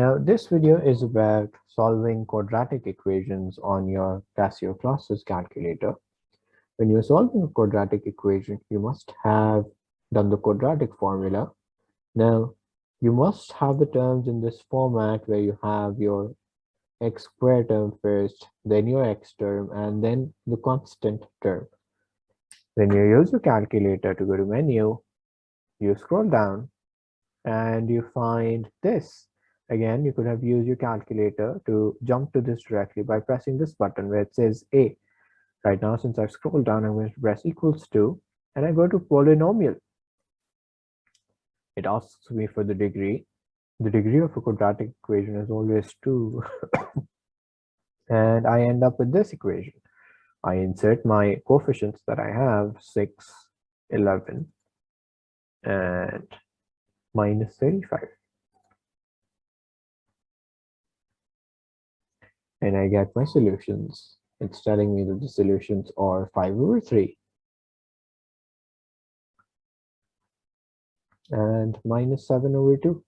Now, this video is about solving quadratic equations on your Casio Classwiz calculator. When you're solving a quadratic equation, you must have done the quadratic formula. Now, you must have the terms in this format where you have your x squared term first, then your x term, and then the constant term. When you use your calculator to go to menu, you scroll down and you find this. Again, you could have used your calculator to jump to this directly by pressing this button where it says A. Right now, since I've scrolled down, I'm going to press equals to, and I go to polynomial. It asks me for the degree. The degree of a quadratic equation is always 2. And I end up with this equation. I insert my coefficients that I have, 6, 11, and minus 35. And I get my solutions. It's telling me that the solutions are 5/3 and minus 7/2.